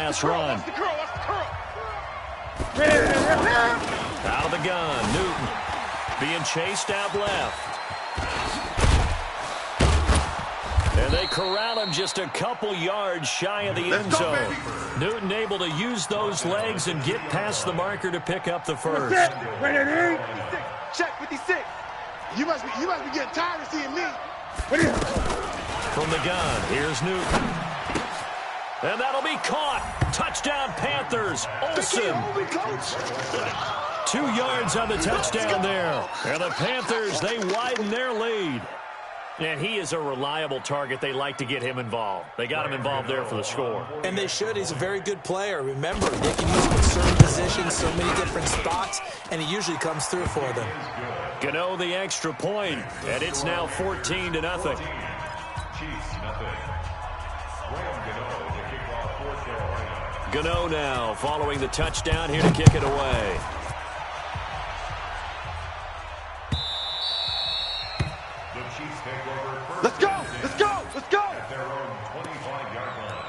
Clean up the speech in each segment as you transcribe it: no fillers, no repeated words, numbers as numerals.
pass run. Out of the gun, Newton being chased out left. And they corral him just a couple yards shy of the end zone. Newton able to use those legs and get past the marker to pick up the first. Check 56. You must be getting tired of seeing me. From the gun, here's Newton. And that'll be caught. Touchdown, Panthers. Olsen. 2 yards on the touchdown there. And the Panthers, they widen their lead. And he is a reliable target. They like to get him involved. They got him involved there for the score. And they should. He's a very good player. Remember, they can use him in certain positions, so many different spots, and he usually comes through for them. Gano the extra point, and it's now 14-0. Gano now following the touchdown here to kick it away. Let's go! Let's go! Let's go! At their own 25-yard line.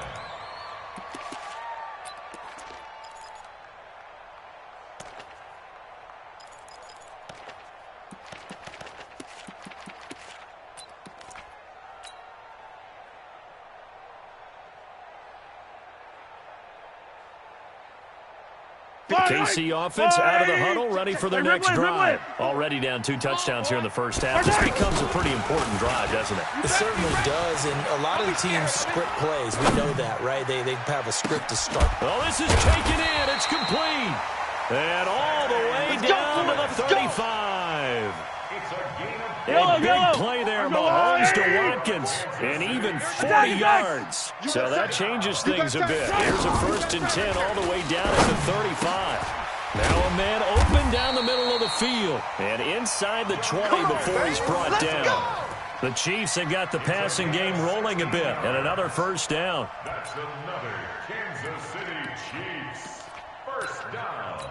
KC offense out of the huddle, ready for their next drive. Already down 2 touchdowns here in the first half. This becomes a pretty important drive, doesn't it? It certainly does, and a lot of the teams script plays. We know that, right? They have a script to start. Oh, this is taken in. It's complete. And all the way down to the 35. A big play there, Mahomes to Watkins, and even 40 yards. So that changes things a bit. Here's a 1st and 10 all the way down at the 35. Now a man open down the middle of the field and inside the 20 before he's brought down. The Chiefs have got the passing game rolling a bit, and another 1st down. That's another Kansas City Chiefs first down.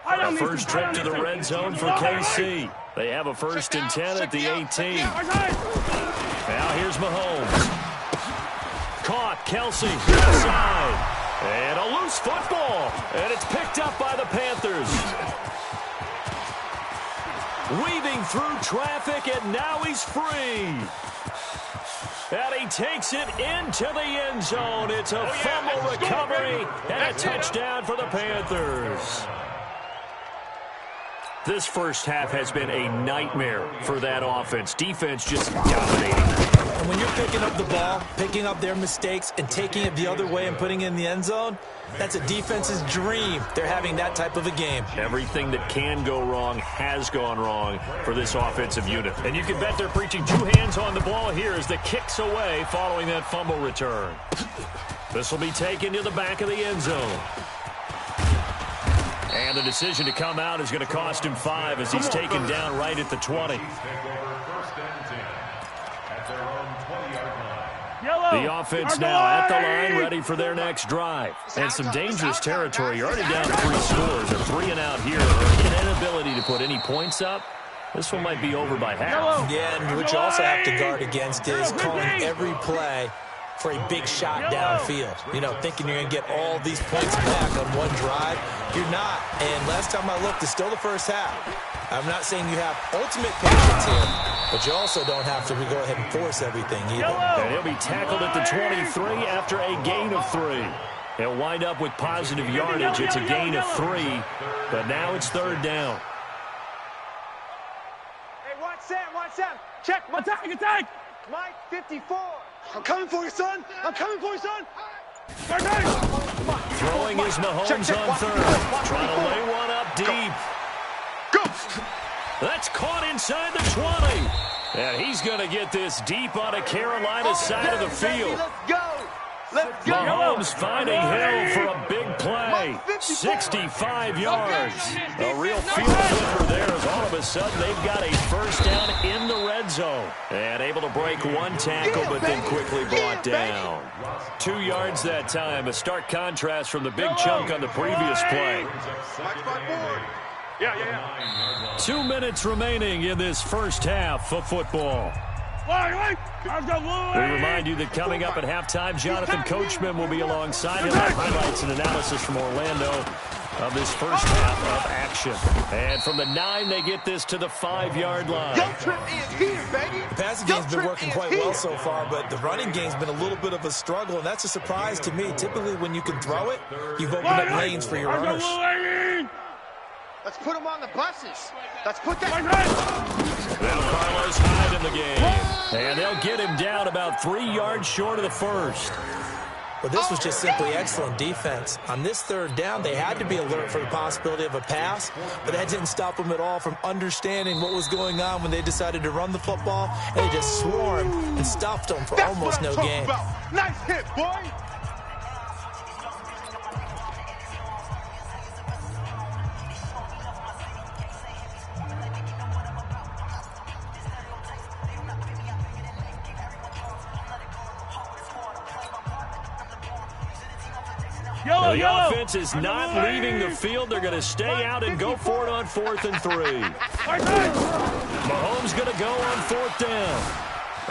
A first trip to the red zone for KC. They have a 1st and 10 at the 18. Now here's Mahomes. Caught, Kelsey, inside. And a loose football. And it's picked up by the Panthers. Weaving through traffic, and now he's free. And he takes it into the end zone. It's a fumble recovery and a touchdown for the Panthers. This first half has been a nightmare for that offense. Defense just dominating. And when you're picking up the ball, picking up their mistakes, and taking it the other way and putting it in the end zone, that's a defense's dream. They're having that type of a game. Everything that can go wrong has gone wrong for this offensive unit. And you can bet they're preaching 2 hands on the ball here as the kick's away following that fumble return. This will be taken to the back of the end zone. And the decision to come out is going to cost him 5 as he's taken down right at the 20. The offense now at the line, ready for their next drive. And some dangerous territory. You're already down 3 scores. A 3 and out here. An inability to put any points up. This one might be over by half. Yeah, and what you also have to guard against is calling every play for a big shot downfield. You know, thinking you're going to get all these points back on one drive. You're not. And last time I looked, it's still the first half. I'm not saying you have ultimate patience here, but you also don't have to go ahead and force everything either. And he'll be tackled at the 23 after a gain of 3. He'll wind up with positive yardage. It's a gain of 3, but now it's 3rd down. Hey, watch Sam. Check. Attack. Mike, 54. I'm coming for you, son. Throwing is Mahomes on 3rd. Trying to lay one up deep. Go. That's caught inside the 20. And he's going to get this deep on a Carolina side of the field. Let's go. Mahomes finding Hill for a big play. 65 yards. A real field flipper there as all of a sudden they've got a 1st down in the red zone. And able to break 1 tackle, but then quickly brought down. 2 yards that time. A stark contrast from the big chunk on the previous play. 2 minutes remaining in this first half of football. We remind you that coming up at halftime, Jonathan Coachman will be alongside him with highlights and analysis from Orlando of this first half of action. And from the 9, they get this to the 5-yard line. The passing game's been working quite well so far, but the running game's been a little bit of a struggle, and that's a surprise to me. Typically, when you can throw it, you've opened up lanes for your runners. Let's put them on the buses. Let's put that. Now Carlos Hyde in the game. And they'll get him down about 3 yards short of the first. But this was just simply excellent defense. On this 3rd down, they had to be alert for the possibility of a pass, but that didn't stop them at all from understanding what was going on when they decided to run the football, and they just swarmed and stuffed them for almost no gain. Nice hit, boy. The offense is not leaving the field. They're going to stay out and go for it on 4th and 3. Mahomes going to go on 4th down.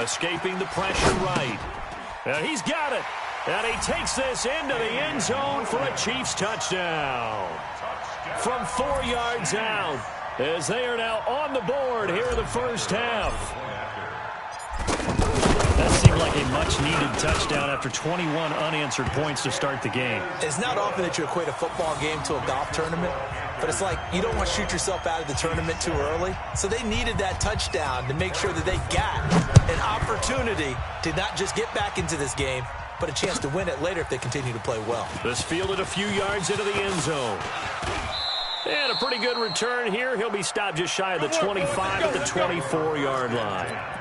Escaping the pressure right. Now he's got it. And he takes this into the end zone for a Chiefs touchdown. From 4 yards out, as they are now on the board here in the first half. That seemed like a much-needed touchdown after 21 unanswered points to start the game. It's not often that you equate a football game to a golf tournament, but it's like you don't want to shoot yourself out of the tournament too early. So they needed that touchdown to make sure that they got an opportunity to not just get back into this game, but a chance to win it later if they continue to play well. This fielded a few yards into the end zone. And a pretty good return here. He'll be stopped just shy of the 25 at the 24-yard line.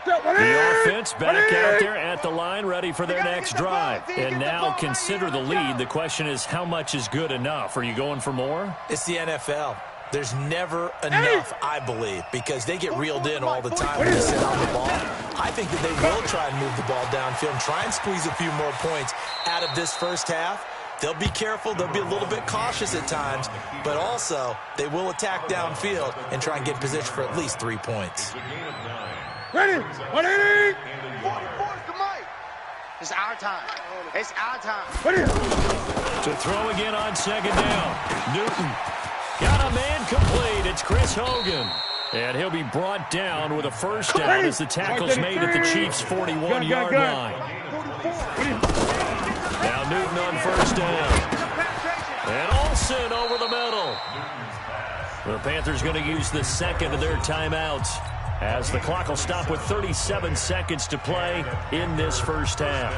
The offense back out there at the line, ready for their next drive. And now consider the lead. The question is, how much is good enough? Are you going for more? It's the NFL. There's never enough, I believe, because they get reeled in all the time when they sit on the ball. I think that they will try and move the ball downfield and try and squeeze a few more points out of this first half. They'll be careful. They'll be a little bit cautious at times, but also they will attack downfield and try and get in position for at least 3 points. Ready? 180. 44's the mic. It's our time. It's our time. Ready? To throw again on 2nd down. Newton got a man complete. It's Chris Hogan. And he'll be brought down with a first down as the tackle's made at the Chiefs' 41-yard line. Now Newton on first down. And Olsen over the middle. The Panthers going to use the second of their timeouts, as the clock will stop with 37 seconds to play in this first half.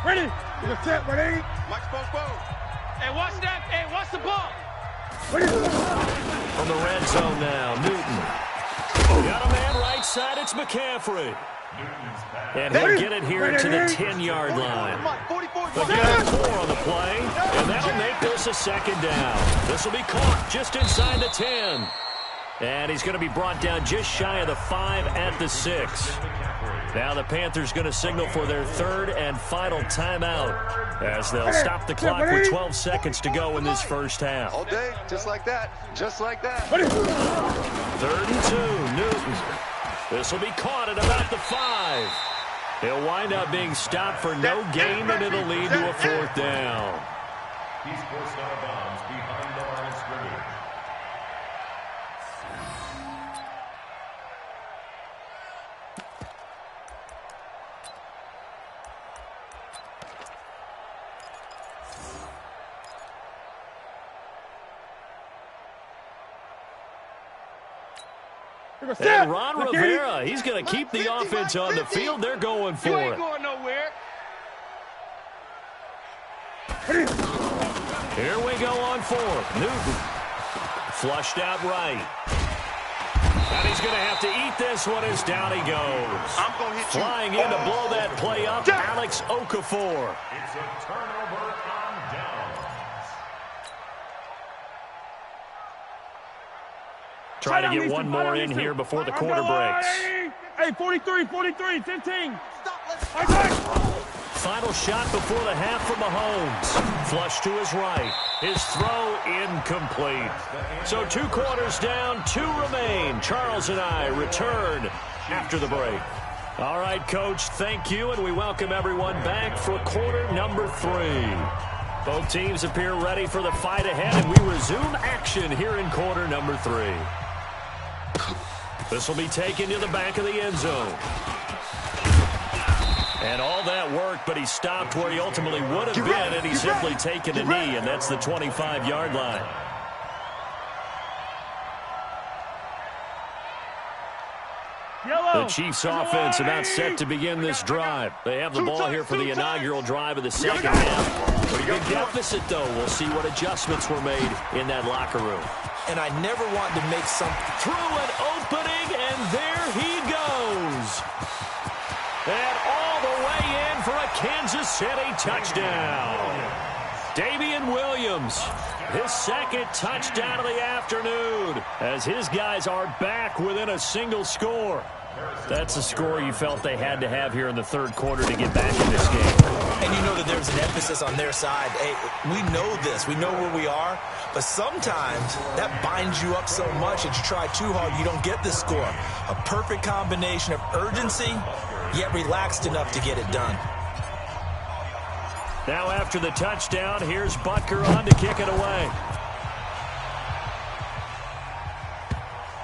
Ready? You're set, ready? Mike's postponed. Hey, watch that. Hey, watch the ball. From the red zone now, Newton. Got a man right side. It's McCaffrey. And he'll get it here to the 10-yard line. Again, 4 on the play, and that'll make this a 2nd down. This will be caught just inside the 10. And he's going to be brought down just shy of the 5 at the 6. Now the Panthers going to signal for their 3rd and final timeout, as they'll stop the clock with 12 seconds to go in this first half. All day, just like that. Just like that. 3rd and 2, Newton. This will be caught at about the 5. He'll wind up being stopped for no gain, and it'll lead to a 4th down. He's forced out of bounds behind the line of scrimmage. And Ron Rivera, he's going to keep the offense on the field. They're going for it. You ain't going nowhere. Here we go on 4th. Newton flushed out right. And he's going to have to eat this one as down he goes. I'm going to hit you. Flying in to blow that play up, Alex Okafor. It's a turnover on downs. Try to get one more in here before the quarter breaks. Hey, 43, 15. Stop Final shot before the half from Mahomes. Flush to his right. His throw incomplete. So 2 quarters down, 2 remain. Charles and I return after the break. All right, Coach, thank you, and we welcome everyone back for quarter number 3. Both teams appear ready for the fight ahead, and we resume action here in quarter number 3. This will be taken to the back of the end zone. And all that work, but he stopped where he ultimately would have been, and he's simply taken a knee, and that's the 25-yard line. The Chiefs offense about set to begin this drive. They have the ball here for the inaugural drive of the second half. Pretty good deficit, though. We'll see what adjustments were made in that locker room. And I never want to make some... Through an opening, and there he goes. And all the way in for a Kansas City touchdown. Damian Williams, his second touchdown of the afternoon, as his guys are back within a single score. That's a score you felt they had to have here in the third quarter to get back in this game. And you know that there's an emphasis on their side. Hey, we know this. We know where we are. But sometimes that binds you up so much that you try too hard, you don't get the score. A perfect combination of urgency, yet relaxed enough to get it done. Now after the touchdown, here's Butker on to kick it away.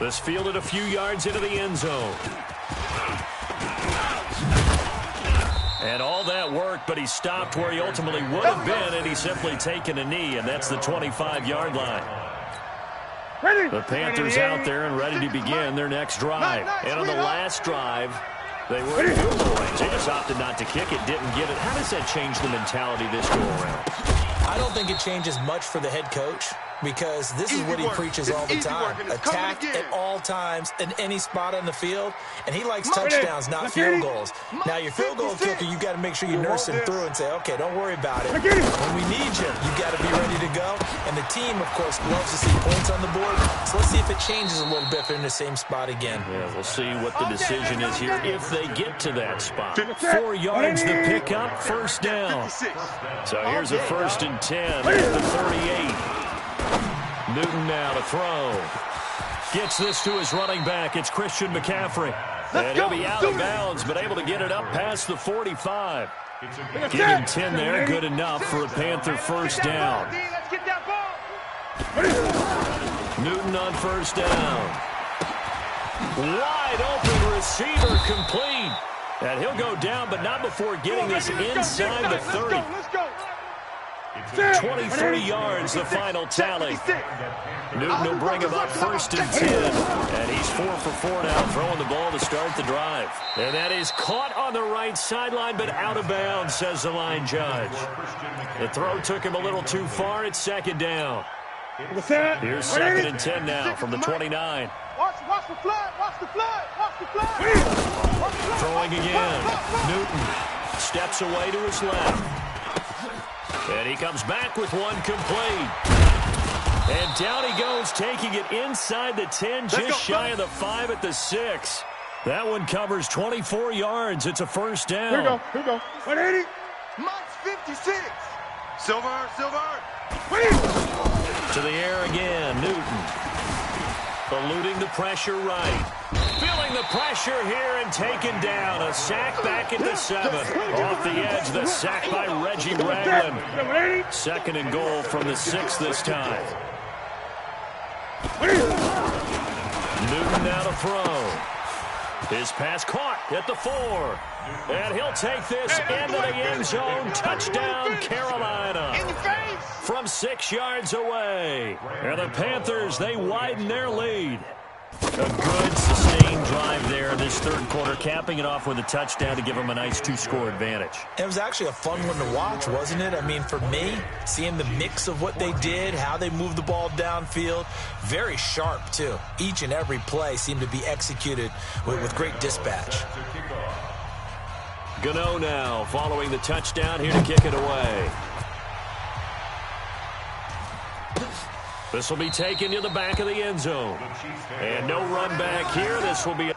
This fielded a few yards into the end zone. And all that work, but he stopped where he ultimately would have been, and he's simply taken a knee, and that's the 25-yard line. The Panthers out there and ready to begin their next drive. And on the last drive, they were in field goal range. They just opted not to kick it, didn't get it. How does that change the mentality this go around? I don't think it changes much for the head coach, because this is what he preaches all the time. Attack at all times in any spot on the field, and he likes touchdowns, not field goals. Now, your field goal kicker, you got to make sure you nurse him through and say, okay, don't worry about it. When we need you, you got to be ready to go. And the team, of course, loves to see points on the board. So let's see if it changes a little bit if they're in the same spot again. Yeah, we'll see what the decision is here if they get to that spot. 4 yards to pick up, first down. So here's a 1st and 10 at the 38. Newton now to throw. Gets this to his running back. It's Christian McCaffrey. And he'll be out of bounds, but able to get it up past the 45. Give him 10 there. Good enough for a Panther first down. Newton on first down. Wide open receiver complete. And he'll go down, but not before getting this inside the 30. 23 yards, the final tally. Newton will bring him up 1st and 10. And he's 4 for 4 now, throwing the ball to start the drive. And that is caught on the right sideline, but out of bounds, says the line judge. The throw took him a little too far. It's 2nd down. Here's 2nd and 10 now from the 29. Watch the flood, watch the flood, watch the flood. Throwing again. Newton steps away to his left. And he comes back with one complete. And down he goes, taking it inside the 10, just shy of the 5 at the 6. That one covers 24 yards. It's a first down. Here we go. 180. Mike's 56. Silver. To the air again, Newton. Eluding the pressure right. Feeling the pressure here and taken down. A sack back into 7. Off the edge, the sack by Reggie Ragland. 2nd and goal from the 6 this time. Newton now to throw. His pass caught at the 4. And he'll take this into the end zone. Touchdown, Carolina. From 6 yards away. And the Panthers, they widen their lead. A good, sustained drive there this third quarter, capping it off with a touchdown to give them a nice 2-score advantage. It was actually a fun one to watch, wasn't it? I mean, for me, seeing the mix of what they did, how they moved the ball downfield, very sharp, too. Each and every play seemed to be executed with great dispatch. Gano now following the touchdown here to kick it away. This will be taken to the back of the end zone. And no run back here. This will be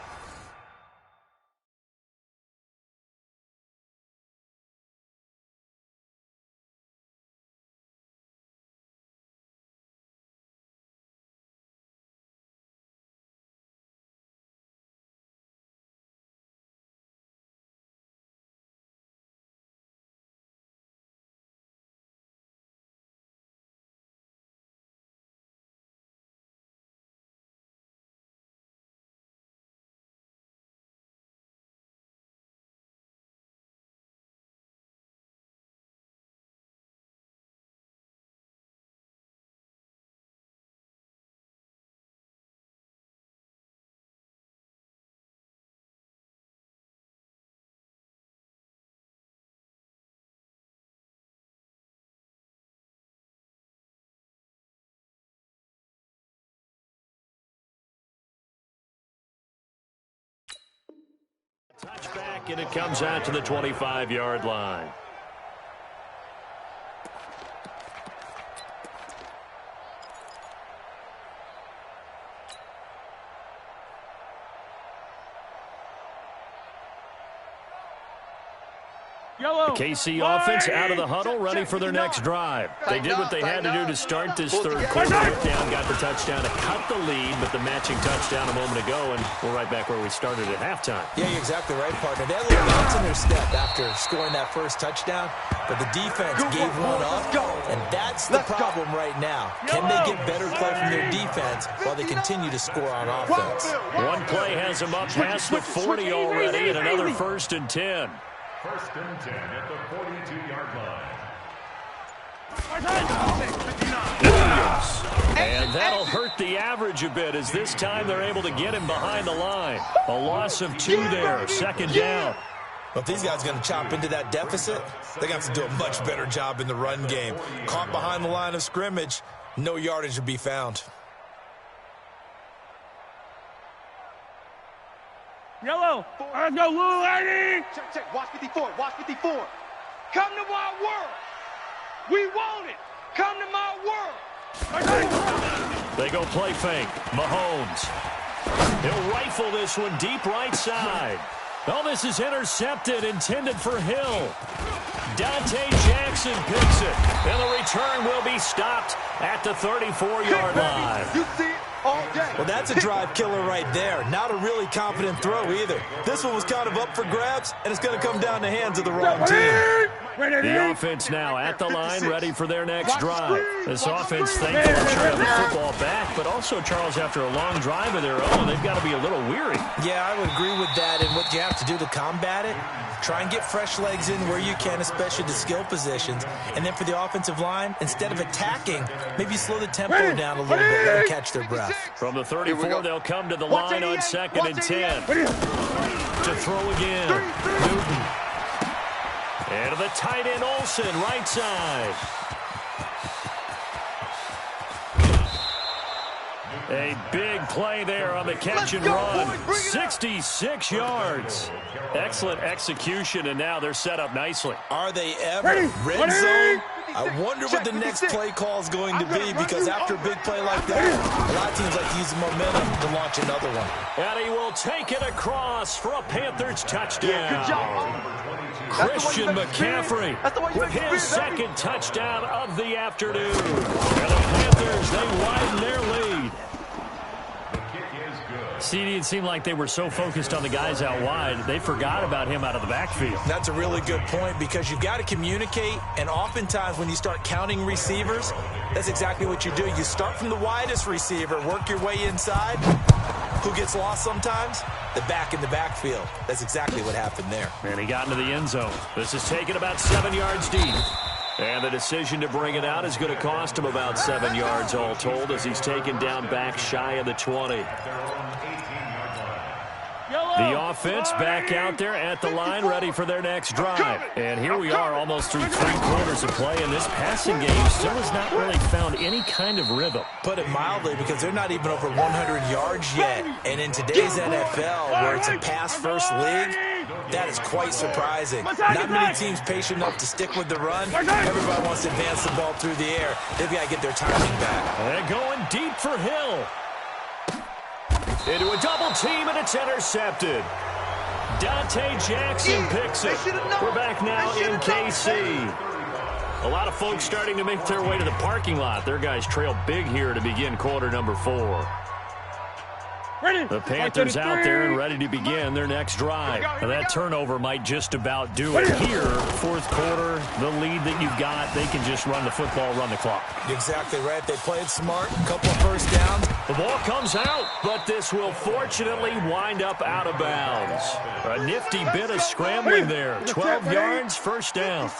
and it comes out to the 25-yard line. The KC offense out of the huddle, ready for their next drive. They did what they had to do to start this third quarter. Down, got the touchdown to cut the lead, but the matching touchdown a moment ago, and we're right back where we started at halftime. Yeah, you're exactly right, partner. They had a little bounce in their step after scoring that first touchdown, but the defense gave one up, and that's the problem right now. Can they get better play from their defense while they continue to score on offense? One play has them up past the 40 already, and another 1st and 10. 1st and 10 at the 42-yard line. And that'll hurt the average a bit, as this time they're able to get him behind the line. A loss of 2 there, 2nd down. Well, if these guys are going to chop into that deficit, they're going to have to do a much better job in the run game. Caught behind the line of scrimmage, no yardage to be found. Yellow. Let's go, little lady. Check. Watch 54. Watch 54. Come to my world. We want it. Come to my world. They go play fake. Mahomes. He'll rifle this one deep right side. Oh, this is intercepted, intended for Hill. Dante Jackson picks it. And the return will be stopped at the 34-yard line. You see it all day. Well, that's a drive killer right there. Not a really confident throw either. This one was kind of up for grabs, and it's going to come down the hands of the wrong team. The offense now at the line, ready for their next drive. This offense thankful to have the football back, but also, Charles, after a long drive of their own, they've got to be a little weary. Yeah, I would agree with that, and what you have to do to combat it, try and get fresh legs in where you can, especially the skill positions. And then for the offensive line, instead of attacking, maybe slow the tempo down a little bit, let them catch their breath. From the 34, they'll come to the line on 2nd and 10. To throw again. Newton. And to the tight end, Olsen, right side. A big play there on the catch and run. 66 yards. Excellent execution, and now they're set up nicely. Are they ever? Red zone? I wonder what the next play call is going to be, because after a big play like that, a lot of teams like to use the momentum to launch another one. And he will take it across for a Panthers touchdown. Good job. Christian McCaffrey with his 2nd touchdown of the afternoon. And the Panthers, they widen their lead. CD, it seemed like they were so focused on the guys out wide, they forgot about him out of the backfield. That's a really good point, because you've got to communicate, and oftentimes when you start counting receivers, that's exactly what you do. You start from the widest receiver, work your way inside. Who gets lost sometimes? The back in the backfield. That's exactly what happened there. And he got into the end zone. This is taken about 7 yards deep. And the decision to bring it out is going to cost him about 7 yards all told, as he's taken down back shy of the 20. The offense back out there at the line, ready for their next drive. And here we are almost through 3 quarters of play, and this passing game still has not really found any kind of rhythm. Put it mildly, because they're not even over 100 yards yet. And in today's NFL, where it's a pass-first league, that is quite surprising. Not many teams patient enough to stick with the run. Everybody wants to advance the ball through the air. They've got to get their timing back. And going deep for Hill. Into a double team, and it's intercepted. Dante Jackson picks it. We're back now in KC. A lot of folks starting to make their way to the parking lot. Their guys trail big here to begin quarter number 4. The Panthers out there and ready to begin their next drive. Now that turnover might just about do it here. 4th quarter, the lead that you've got, they can just run the football, run the clock. Exactly right. They played smart, a couple of first downs. The ball comes out, but this will fortunately wind up out of bounds. A nifty bit of scrambling there. 12 yards, 1st down.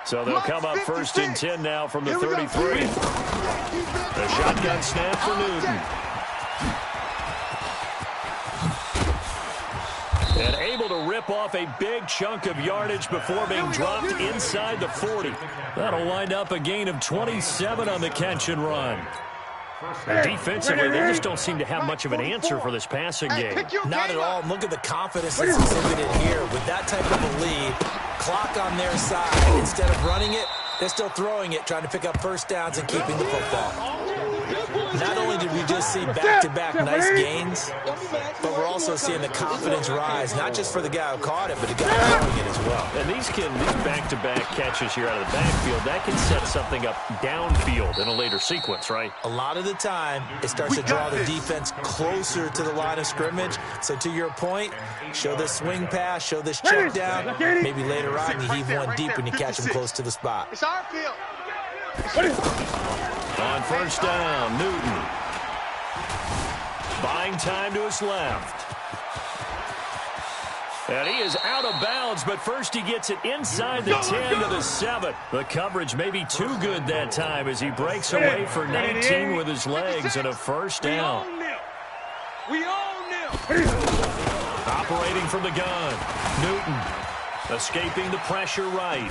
So they'll come up 1st and 10 now from the 33. The shotgun snap for Newton. And able to rip off a big chunk of yardage before being dropped inside the 40. That'll wind up a gain of 27 on the catch and run. Defensively, they just don't seem to have much of an answer for this passing game. Not at all. And look at the confidence that's exhibited here. With that type of a lead, clock on their side, instead of running it, they're still throwing it, trying to pick up first downs and keeping the football. Not only did we just see back-to-back nice gains, but we're also seeing the confidence rise, not just for the guy who caught it, but the guy throwing it as well. And these back-to-back catches here out of the backfield, that can set something up downfield in a later sequence, right? A lot of the time, it starts to draw the defense closer to the line of scrimmage. So to your point, show this swing pass, show this check down. Maybe later on, you heave one deep when you catch him close to the spot. It's our field. On first down, Newton. Buying time to his left. And he is out of bounds, but first he gets it inside the 10 to the 7. The coverage may be too good that time as he breaks away for 19 with his legs and a first down. We own them. Operating from the gun, Newton. Escaping the pressure right.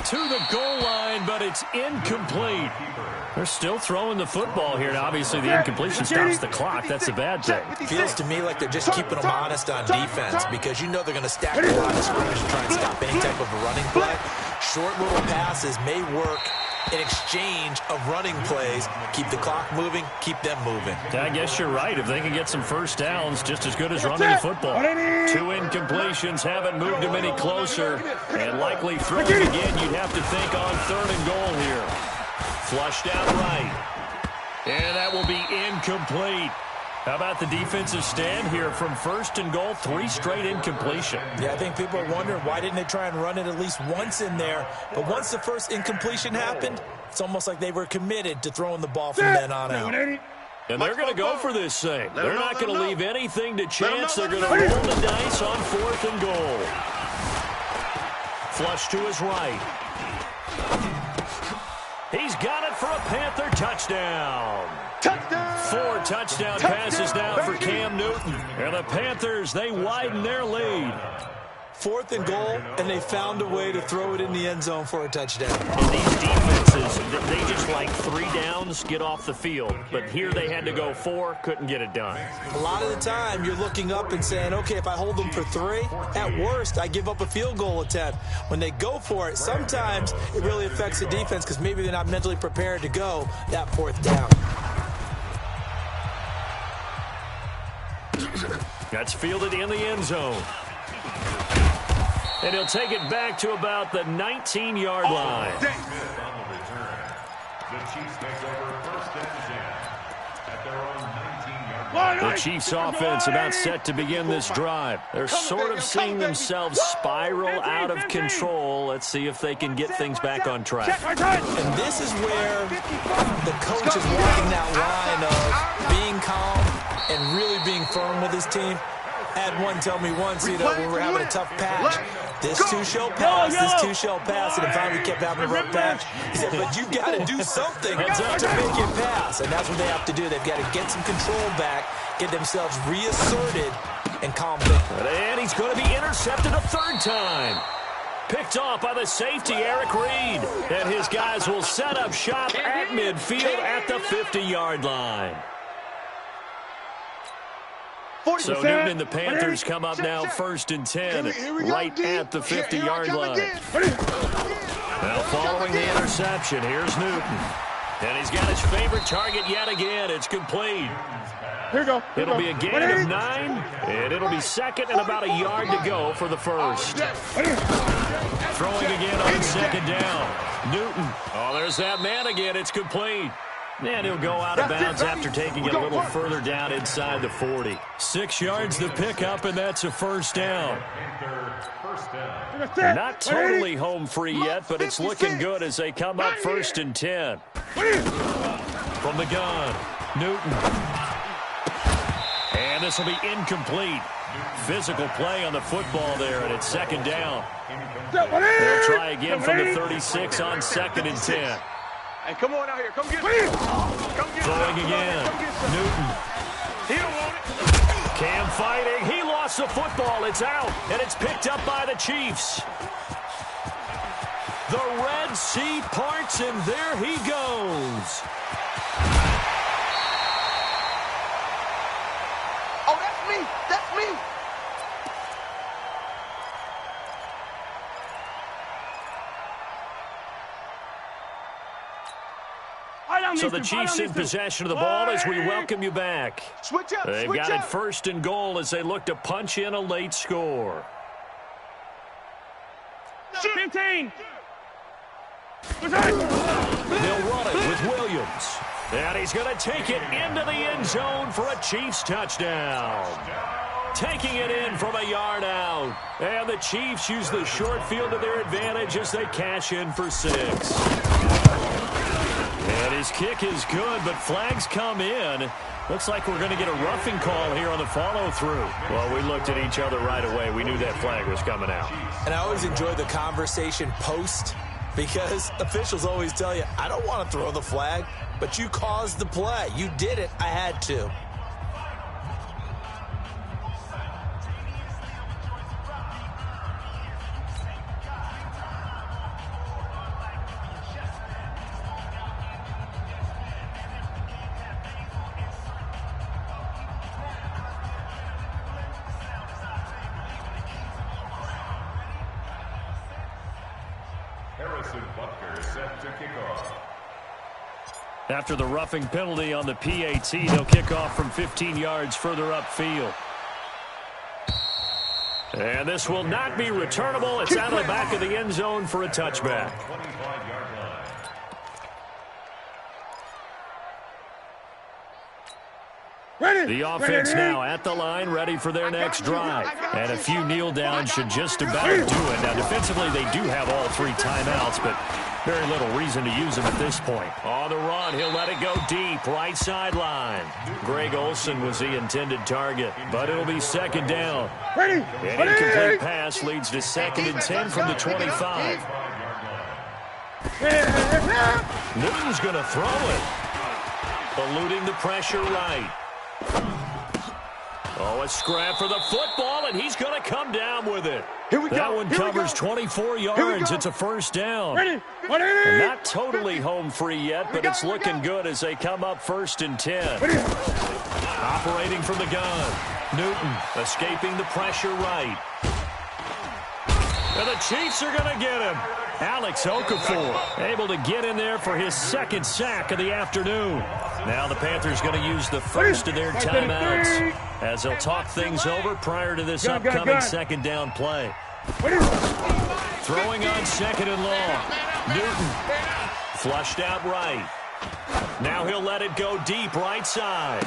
To the goal line, but it's incomplete. They're still throwing the football here, and obviously the incompletion stops the clock. That's a bad thing. Feels to me like they're just keeping them honest on defense because you know they're going to stack the line of scrimmage and try and stop any type of a running play. Short little passes may work in exchange of running plays. Keep the clock moving, keep them moving. I guess you're right. If they can get some first downs, just as good as running the football. 2 incompletions haven't moved him any closer. And likely throwing again, you'd have to think on 3rd and goal here. Flushed out right. And that will be incomplete. How about the defensive stand here from 1st and goal? 3 straight incompletion. Yeah, I think people are wondering why didn't they try and run it at least once in there. But once the first incompletion happened, it's almost like they were committed to throwing the ball from then on out. And they're going to go for this thing. They're not going to leave anything to chance. They're going to roll the dice on 4th and goal. Flush to his right. He's got it for a Panther touchdown. 4 touchdown passes now for Cam Newton. And the Panthers, they widen their lead. 4th and goal, and they found a way to throw it in the end zone for a touchdown. And these defenses, they just like 3 downs, get off the field. But here they had to go 4, couldn't get it done. A lot of the time, you're looking up and saying, okay, if I hold them for 3, at worst, I give up a field goal attempt. When they go for it, sometimes it really affects the defense because maybe they're not mentally prepared to go that 4th down. That's fielded in the end zone. And he'll take it back to about the 19-yard line. On the return, the Chiefs take over 1st and 10 at their own 19-yard line. The Chiefs offense about set to begin this drive. They're sort of seeing themselves spiral out of control. Let's see if they can get things back on track. And this is where the coach is walking that line of being calm and really being firm with his team. I had one tell me once, when we're having a tough patch, this too shall pass, this too shall pass. And finally we kept having a rough patch. He said, but you got to do something to make it pass. And that's what they have to do. They've got to get some control back, get themselves reasserted, and calm down. And he's going to be intercepted a 3rd time. Picked off by the safety, Eric Reed. And his guys will set up shop at midfield at the 50-yard line. So Newton and the Panthers come up now 1st and 10, right at the 50-yard line. Now following the interception, here's Newton. And he's got his favorite target yet again. It's complete. Here we go. It'll be a gain of 9, and it'll be 2nd and about a yard to go for the 1st. Throwing again on 2nd down. Newton. Oh, there's that man again. It's complete. And he'll go out of bounds after taking it a little further down inside the 40. 6 yards to pick up, and that's a 1st down. They're not totally home free yet, but it's looking good as they come up 1st and 10. From the gun, Newton. And this will be incomplete. Physical play on the football there, and it's 2nd down. They'll try again from the 36 on 2nd and 10. Hey, come on out here. Come get it. Throwing again. Newton. He don't want it. Cam fighting. He lost the football. It's out, and it's picked up by the Chiefs. The Red Sea parts, and there he goes. me. That's me. So the Chiefs in possession of the ball as we welcome you back. Switch up. They've got it first and goal as they look to punch in a late score. 15. They'll run it with Williams. And he's going to take it into the end zone for a Chiefs touchdown. Taking it in from a yard out. And the Chiefs use the short field to their advantage as they cash in for 6. And his kick is good, but flags come in. Looks like we're going to get a roughing call here on the follow-through. Well, we looked at each other right away. We knew that flag was coming out. And I always enjoy the conversation post because officials always tell you, I don't want to throw the flag, but you caused the play. You did it. I had to. After the roughing penalty on the PAT, they'll kick off from 15 yards further upfield. And this will not be returnable. It's out of the back of the end zone for a touchback. The offense now at the line, ready for their next drive. And a few kneel downs should just about do it. Now, defensively, they do have all 3 timeouts, but very little reason to use them at this point. On the run, he'll let it go deep, right sideline. Greg Olsen was the intended target, but it'll be second down. An incomplete pass leads to 2nd and 10 from the 25. Newton's going to throw it. Eluding the pressure right. Oh, a scrap for the football, and he's going to come down with it. That one covers 24 yards. It's a first down. And not totally home free yet, but it's looking good as they come up 1st and 10. Operating from the gun. Newton escaping the pressure right. And the Chiefs are going to get him. Alex Okafor able to get in there for his 2nd sack of the afternoon. Now the Panthers going to use the first of their timeouts as they'll talk things over prior to this upcoming 2nd down play. Throwing on 2nd and long. Newton flushed out right. Now he'll let it go deep right side.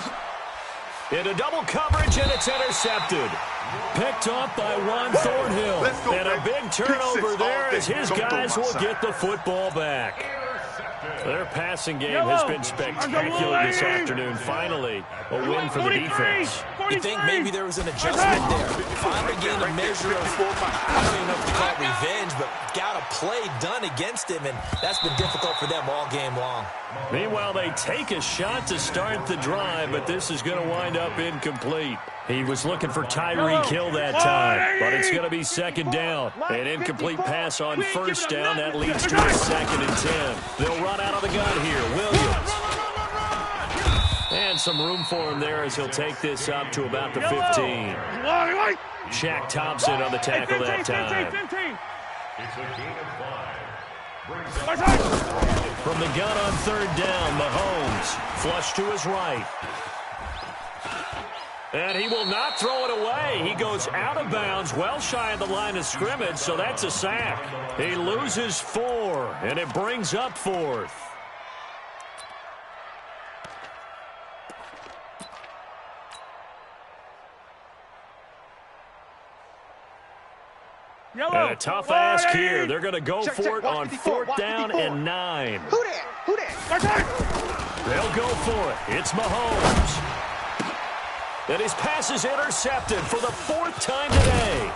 Into double coverage, and it's intercepted. Picked off by Juan Thornhill. And a big turnover there as his guys will get the football back. Their passing game has been spectacular this afternoon. Finally, a win for the defense. You think maybe there was an adjustment there. Finally getting a measure of, I don't even know if to call it revenge, but got a play done against him, and that's been difficult for them all game long. Meanwhile, they take a shot to start the drive, but this is going to wind up incomplete. He was looking for Tyreek Hill that time, but it's going to be 2nd down. An incomplete pass on 1st down. That leads to a 2nd and 10. They'll run out of the gun here. Williams. And some room for him there as he'll take this up to about the 15. Shaq Thompson on the tackle that time. From the gun on 3rd down, Mahomes flush to his right. And he will not throw it away. He goes out of bounds, well shy of the line of scrimmage, so that's a sack. He loses 4, and it brings up 4th. And a tough ask here. They're going to go for it on 4th down and 9. Who that? They'll go for it. It's Mahomes. And his pass is intercepted for the 4th time today.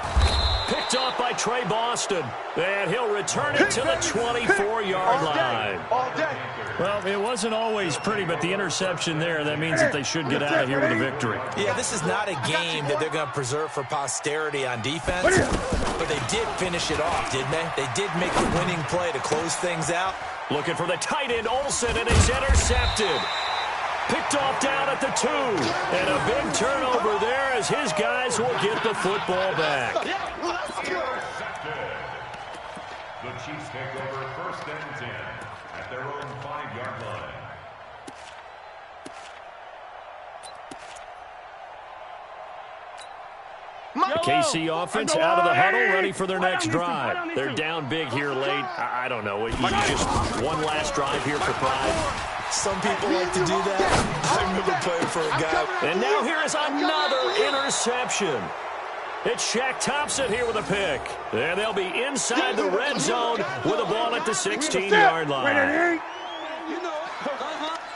Picked off by Trey Boston. And he'll return it to the 24-yard line. Well, it wasn't always pretty, but the interception there, that means that they should get out of here with a victory. Yeah, this is not a game that they're going to preserve for posterity on defense, but they did finish it off, didn't they? They did make the winning play to close things out. Looking for the tight end, Olsen, and it's intercepted. picked off down at the 2. And a big turnover there as his guys will get the football back. The Chiefs take over 1st and 10 at their own 5-yard line. KC offense out of the huddle, ready for their next drive. They're down big here late. I don't know. You just one last drive here for pride. Some people like to do that. I remember playing for a guy. And now here is another interception. It's Shaq Thompson here with a pick. And they'll be inside the red zone with a ball at the 16-yard line.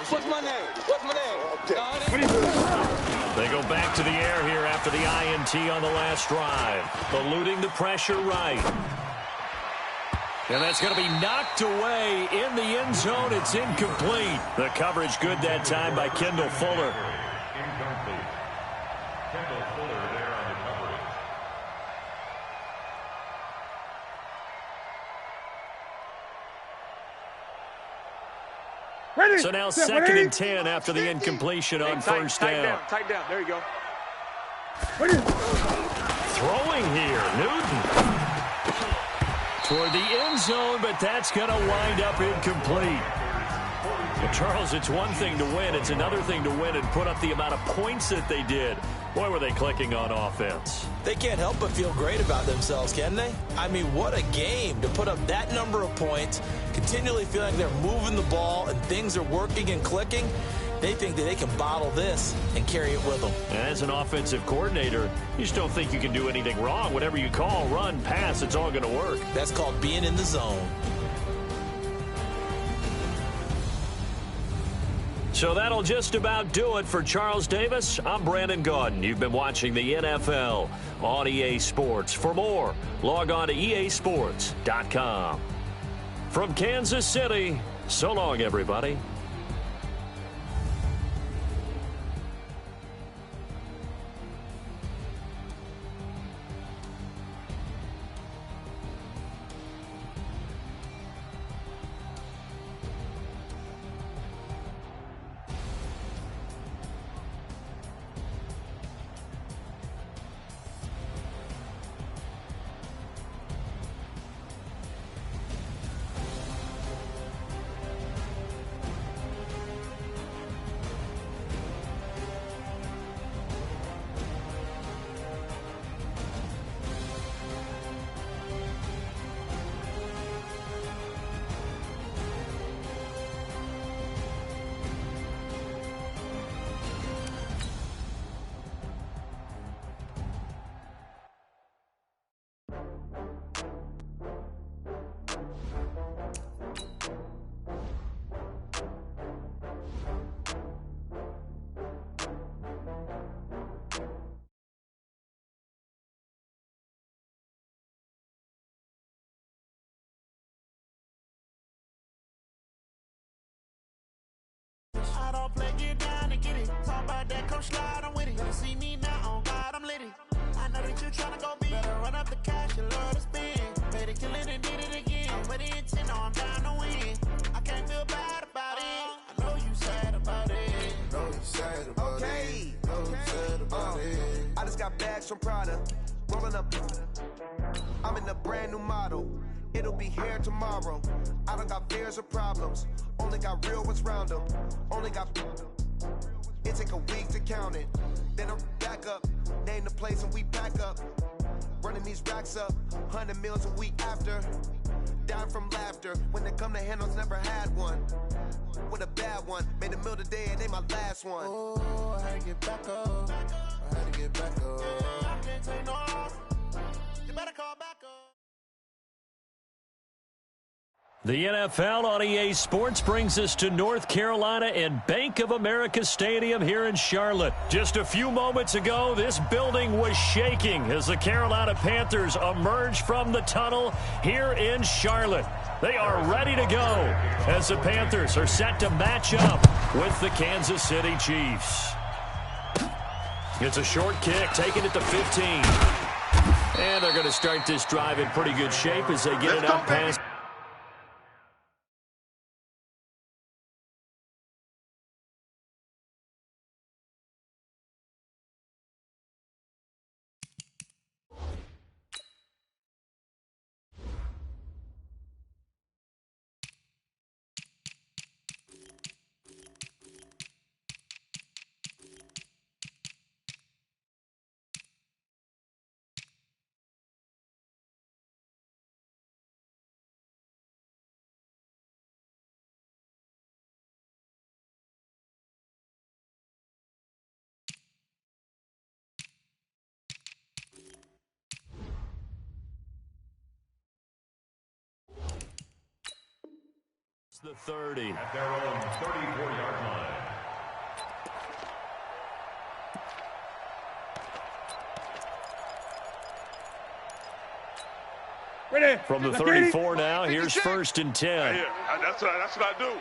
What's my name? What's my name? They go back to the air here after the INT on the last drive. Eluding the pressure right. And that's going to be knocked away in the end zone. It's incomplete. The coverage good that time by Kendall Fuller. Incomplete. Kendall Fuller there on the coverage. Ready? So now 2nd and 10 after the incompletion on first down. Tight down. There you go. Throwing here, Newton. Toward the end zone, but that's going to wind up incomplete. Well, Charles, it's one thing to win. It's another thing to win and put up the amount of points that they did. Boy, were they clicking on offense. They can't help but feel great about themselves, can they? I mean, what a game to put up that number of points, continually feeling like they're moving the ball and things are working and clicking. They think that they can bottle this and carry it with them. And as an offensive coordinator, you just don't think you can do anything wrong. Whatever you call, run, pass, it's all going to work. That's called being in the zone. So that'll just about do it for Charles Davis. I'm Brandon Gaudin. You've been watching the NFL on EA Sports. For more, log on to easports.com. From Kansas City, so long, everybody. I don't play, get down and get it. Talk about that, come slide, I'm with it. You see me now, on God, I'm lit it. I know that you tryna go big. Better run up the cash, you love to spend. Made it, kill it, and did it again. But the intent, no, I'm down to win. I can't feel bad about it. I know you sad about it. Know you sad about it. Know you sad about it. I just got bags from Prada. Rolling up. I'm in a brand new model. It'll be here tomorrow. I don't got fears or problems. Only got real ones round them. Only got. It take a week to count it. Then I'm back up. Name the place and we pack up. Running these racks up. 100 meals a week after. Dying from laughter. When they come to handles, never had one. With a bad one. Made a meal today and they my last one. Oh, I had to get back up. I had to get back up. I can't take no off. You better call back up. The NFL on EA Sports brings us to North Carolina and Bank of America Stadium here in Charlotte. Just a few moments ago, this building was shaking as the Carolina Panthers emerge from the tunnel here in Charlotte. They are ready to go as the Panthers are set to match up with the Kansas City Chiefs. It's a short kick, taking it to 15. And they're going to start this drive in pretty good shape as they get it up past The 30. At their own 34-yard line. Ready. From the 34 now, here's 1st and 10. That's what I do.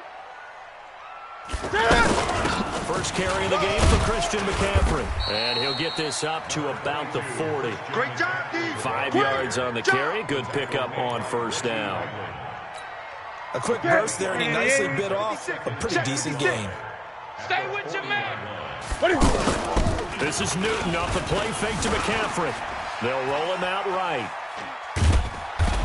First carry of the game for Christian McCaffrey. And he'll get this up to about the 40. Great job, D. 5 yards on the carry. Good pickup on 1st down. A quick burst there, and he nicely bit off a pretty decent gain. Stay with your man. This is Newton off the play fake to McCaffrey. They'll roll him out right.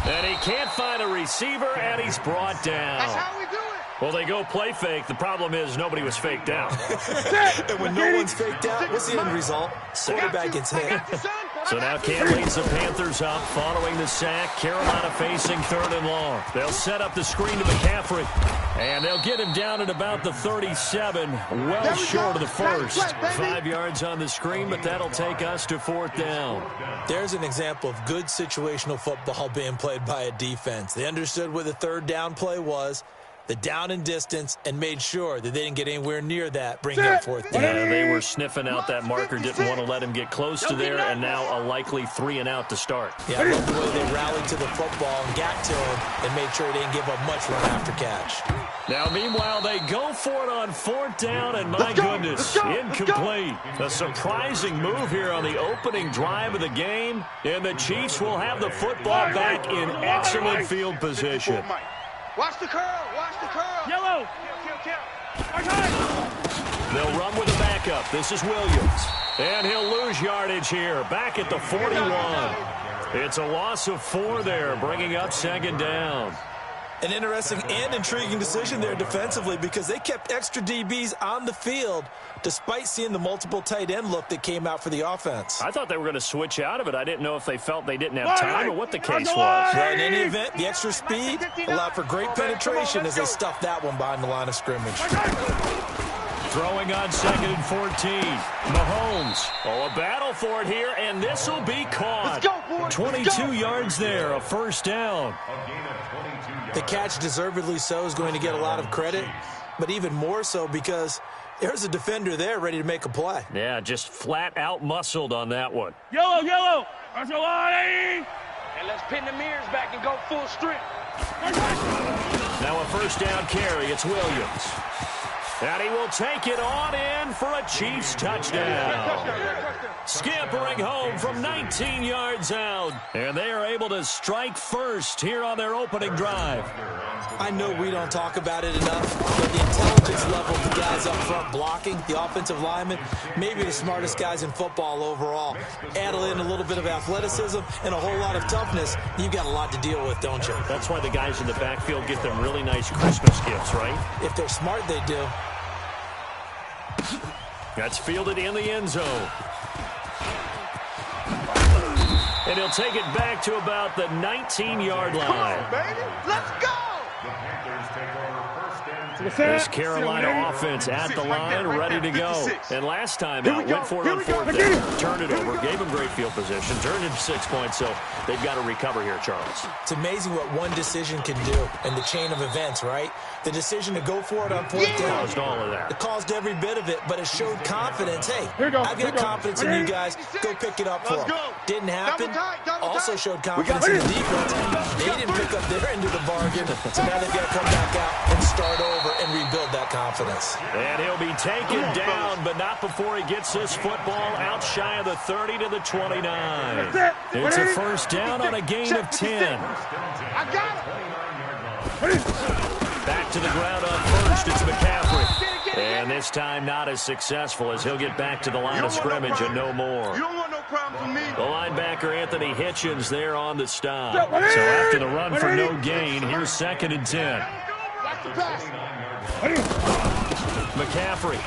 And he can't find a receiver, and he's brought down. That's how we do it. Well, they go play fake. The problem is nobody was faked out. And when no one's faked out, what's the end result? Quarterback gets hit. So now Cam leads the Panthers up following the sack. Carolina facing 3rd and long. They'll set up the screen to McCaffrey. And they'll get him down at about the 37, well short of the first. 5 yards on the screen, but that'll take us to 4th down. There's an example of good situational football being played by a defense. They understood what the 3rd down play was, the down and distance, and made sure that they didn't get anywhere near that, bringing up 4th down. Yeah, they were sniffing out that marker, didn't want to let him get close to there, and now a likely 3 and out to start. Yeah, I love the way they rallied to the football and got to him and made sure they didn't give up much run after catch. Now, meanwhile, they go for it on 4th down, and my goodness, incomplete. A surprising move here on the opening drive of the game, and the Chiefs will have the football back in excellent field position. Watch the curl. Watch the curl. Yellow. They'll run with a backup. This is Williams. And he'll lose yardage here. Back at the 41. It's a loss of 4 there, bringing up 2nd down. An interesting and intriguing decision there defensively because they kept extra DBs on the field despite seeing the multiple tight end look that came out for the offense. I thought they were going to switch out of it. I didn't know if they felt they didn't have time or what the case was. Well, in any event, the extra speed allowed for great penetration as they stuffed that one behind the line of scrimmage. Throwing on 2nd and 14. Mahomes. Oh, a battle for it here, and this will be caught. 22 yards there, a 1st down. The catch, deservedly so, is going to get a lot of credit, but even more so because there's a defender there ready to make a play. Yeah, just flat out muscled on that one. Yellow. That's a lot, And let's pin the mirrors back and go full strength. Now a 1st down carry. It's Williams. And he will take it on in for a Chiefs touchdown. Scampering home from 19 yards out. And they are able to strike first here on their opening drive. I know we don't talk about it enough, but the intelligence level of the guys up front blocking, the offensive linemen, maybe the smartest guys in football overall. Add in a little bit of athleticism and a whole lot of toughness, you've got a lot to deal with, don't you? That's why the guys in the backfield get them really nice Christmas gifts, right? If they're smart, they do. That's fielded in the end zone. And he'll take it back to about the 19-yard line. Come on, baby. Let's go. The Panthers take over 1st and 10. This Carolina offense at the line, ready to go. And last time out, went for it on 4th down. Turned it over, gave them great field position, turned it 6 points, so they've got to recover here, Charles. It's amazing what one decision can do in the chain of events, right? The decision to go for it on 4th down. Caused all of that. It caused every bit of it, but it showed confidence. Hey, I've got confidence in you guys. Go pick it up for them. Didn't happen. Also showed confidence in the defense. They didn't pick up their end of the bargain, so now they've got to come back out and start over and rebuild that confidence. And he'll be taken down, but not before he gets this football out shy of the 30 to the 29. It's a 1st down on a gain of 10. I got it. Back to the ground on 1st, it's McCaffrey. And this time not as successful as he'll get back to the line of scrimmage and no more. You don't want no problems with me. The linebacker, Anthony Hitchens, there on the stop. So after the run for no gain, here's 2nd and 10. Watch the pass. McCaffrey.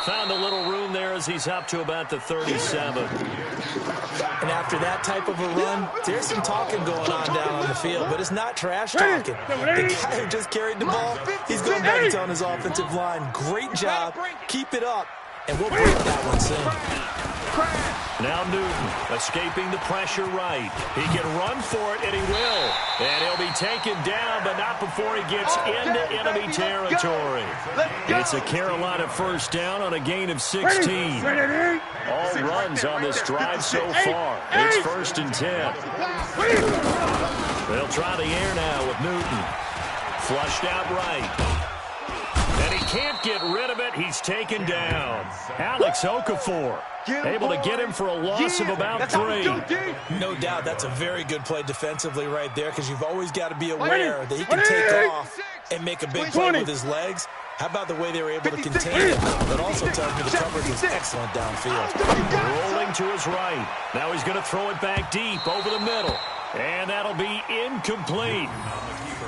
Found a little room there as he's up to about the 37. And after that type of a run, there's some talking going on down on the field, but it's not trash talking. The guy who just carried the ball, he's going back and telling his offensive line, great job, keep it up, and we'll break that one soon. Now Newton escaping the pressure right. He can run for it, and he will. And he'll be taken down, but not before he gets into enemy territory. It's a Carolina first down on a gain of 16. All runs on this drive so far. It's 1st and 10. They'll try the air now with Newton. Flushed out right. And he can't get rid of it. He's taken down. Alex Okafor able to get him for a loss of about 3. No doubt that's a very good play defensively right there, because you've always got to be aware that he can take off and make a big play with his legs. How about the way they were able to contain him? That also tells me the coverage was excellent downfield. Rolling to his right. Now he's going to throw it back deep over the middle. And that'll be incomplete.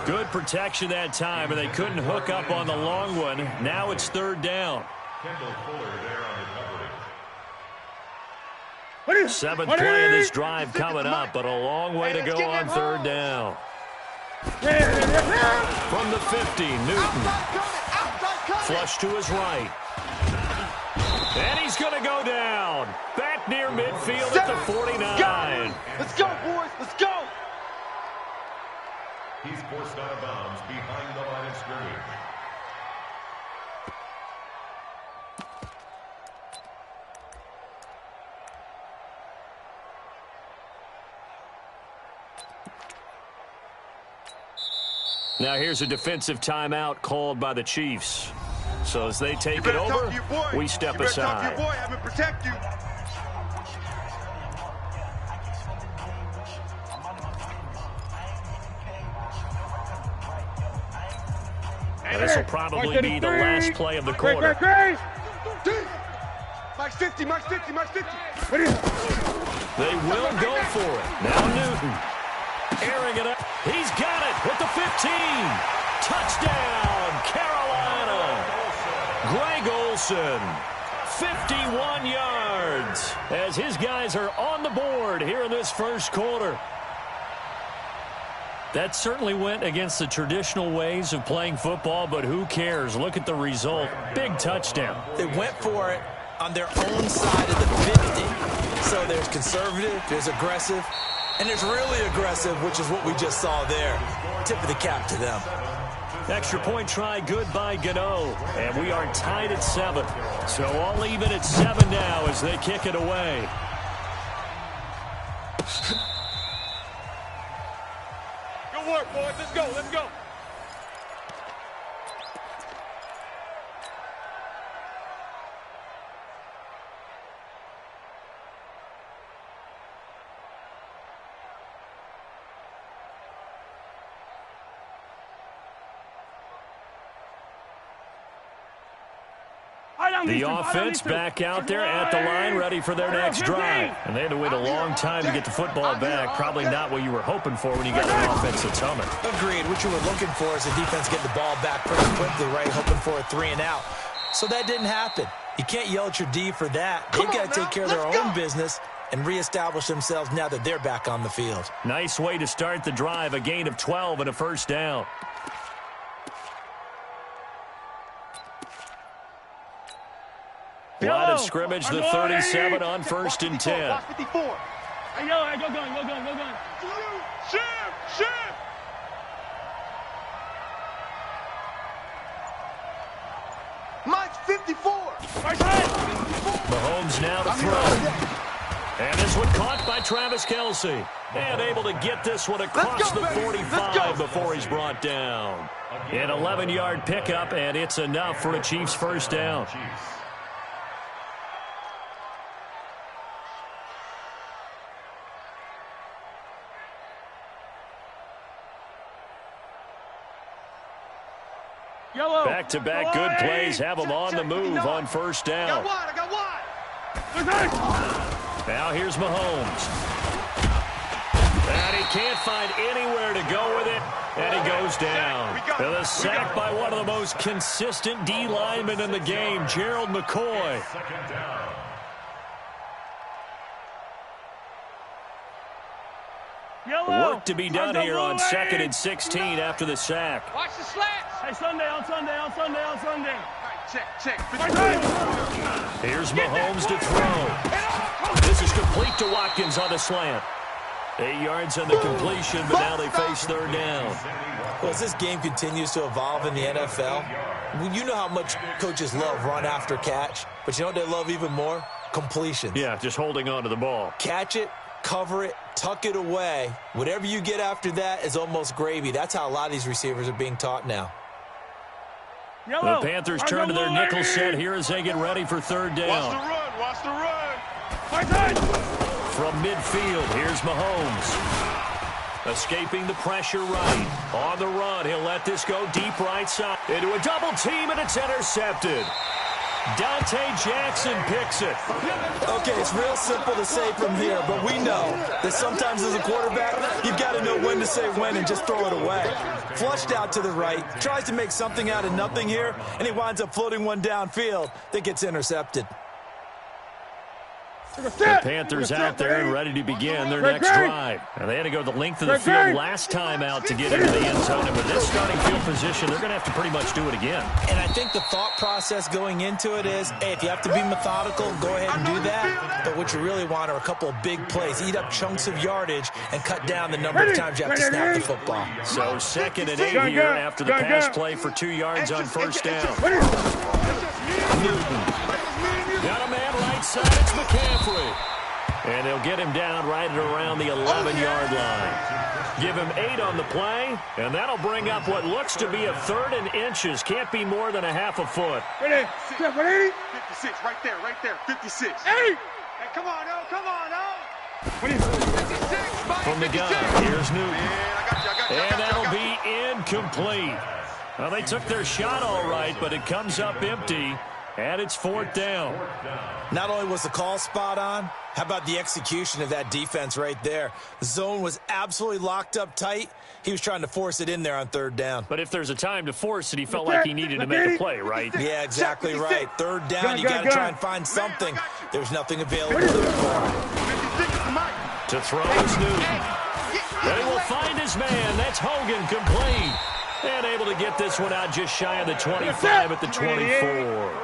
Good protection that time, and they couldn't hook up on the long one. Now it's 3rd down. Seventh play of this drive coming up, but a long way to go on 3rd down. From the 50, Newton. Flush to his right. And he's going to go down. Back near midfield at the 49. Let's go, boys. Let's go. He's forced out of bounds behind the line of scrimmage. Now here's a defensive timeout called by the Chiefs. So as they take it over, we step aside. Talk to your boy. Have him protect you. Now, this will probably be the last play of the quarter. Max 50, Max 50, Max 50. They will go for it. Now Newton. Airing it up. He's got it with the 15. Touchdown, Carolina. Greg Olsen, 51 yards, as his guys are on the board here in this first quarter. That certainly went against the traditional ways of playing football, but who cares? Look at the result. Big touchdown. They went for it on their own side of the 50. So there's conservative, there's aggressive, and there's really aggressive, which is what we just saw there. Tip of the cap to them. Extra point try good by Gano, and we are tied at 7. So all even at 7 now as they kick it away. Good work, boys. Let's go. Let's go. The offense back out there at the line, ready for their next drive. And they had to wait a long time to get the football back. Probably not what you were hoping for when you got an offense that's humming. Agreed. What you were looking for is the defense getting the ball back pretty quickly, right? Hoping for a 3 and out. So that didn't happen. You can't yell at your D for that. They've got to take care of their own business and reestablish themselves now that they're back on the field. Nice way to start the drive. A gain of 12 and a first down. Line of scrimmage, the 37 on 1st and 10. 54. Hey, go gun. Shift. Mike's 54. Mahomes now to throw. And this one caught by Travis Kelce. And able to get this one across the 45 before he's brought down. An 11-yard pickup, and it's enough for a Chiefs first down. Back-to-back good plays have them on the move on first down. I got one. Now here's Mahomes. And he can't find anywhere to go with it, and he goes down. The sack by one of the most consistent D linemen in the game, Gerald McCoy. Work to be done here on 2nd and 16 after the sack. Watch the slats. Hey, Sunday. Check. Here's Mahomes to throw. This is complete to Watkins on the slant. 8 yards on the completion, but now they face third down. Well, as this game continues to evolve in the NFL, you know how much coaches love run after catch, but you know what they love even more? Completions. Yeah, just holding on to the ball. Catch it, cover it, tuck it away. Whatever you get after that is almost gravy. That's how a lot of these receivers are being taught now. The Panthers turn to their nickel set here as they get ready for third down. Watch the run. Watch the run. From midfield, here's Mahomes. Escaping the pressure right. On the run, he'll let this go deep right side. Into a double team, and it's intercepted. Dante Jackson picks it. Okay, it's real simple to say from here, but we know that sometimes as a quarterback, you've got to know when to say when and just throw it away. Flushed out to the right, tries to make something out of nothing here, and he winds up floating one downfield that gets intercepted. The Panthers out there and ready to begin their next drive. And they had to go the length of the field last time out to get into the end zone. And with this starting field position, they're going to have to pretty much do it again. And I think the thought process going into it is, hey, if you have to be methodical, go ahead and do that. But what you really want are a couple of big plays. Eat up chunks of yardage and cut down the number of times you have to snap the football. So 2nd and 8 here after the pass play for 2 yards on first down. Newton. Got a man right side, it's McCaffrey. And they'll get him down right at around the 11-yard line. Give him 8 on the play, and that'll bring up what looks to be a 3rd and inches. Can't be more than a half a foot. 56, right there, 56. Hey, come on, no. 56, from the gun, here's Newton. And that'll be incomplete. Well, they took their shot all right, but it comes up empty. And it's 4th down. Not only was the call spot on, how about the execution of that defense right there? The zone was absolutely locked up tight. He was trying to force it in there on 3rd down. But if there's a time to force it, he felt like he needed to make a play, right? Yeah, exactly right. 3rd down, you got to try and find something. There's nothing available there for him. To throw is Newton. And he will find his man. That's Hogan, complete. And able to get this one out just shy of the 25 at the 24.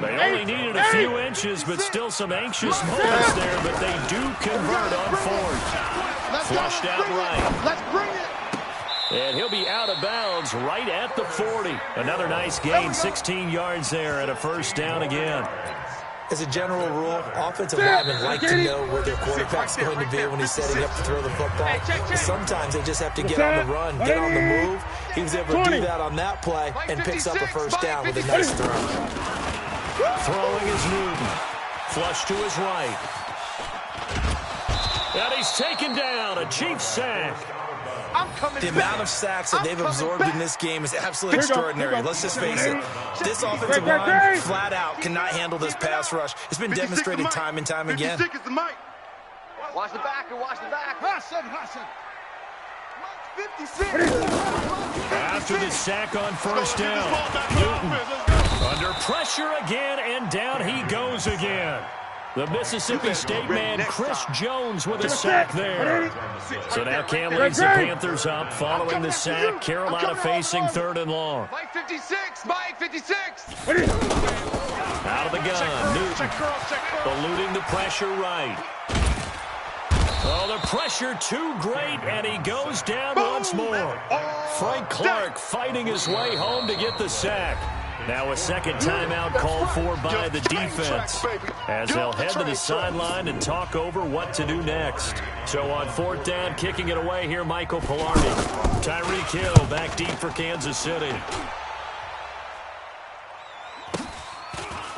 They only needed a few inches, but still some anxious moments there, but they do convert on 4th. Flushed out right. Let's bring it. And he'll be out of bounds right at the 40. Another nice gain, 16 yards there, and a first down again. As a general rule, offensive linemen like to know where their quarterback's going to be when he's setting up to throw the football. Sometimes they just have to get on the run, get on the move. He was able to do that on that play and picks up a first down with a nice throw. Throwing is Newton. Flush to his right. And he's taken down. A Chiefs sack. The amount of sacks that they've absorbed in this game is absolutely extraordinary. Let's just face it. This offensive line, flat out, cannot handle this pass rush. It's been demonstrated time and time again. Watch the back and watch the back. Hassan. 56. After the sack on first down, Newton under pressure again, and down he goes again. The Mississippi State man, Chris Jones, with a sack there. So now Cam leads the Panthers up following the sack. Carolina facing 3rd and long. Mike 56. Mike 56. Out of the gun, Newton eluding the pressure right. Oh, the pressure too great, and he goes down once more. Frank Clark fighting his way home to get the sack. Now a second timeout called for by the defense as they'll head to the sideline and talk over what to do next. So on 4th down, kicking it away here, Michael Pilardi. Tyreek Hill back deep for Kansas City.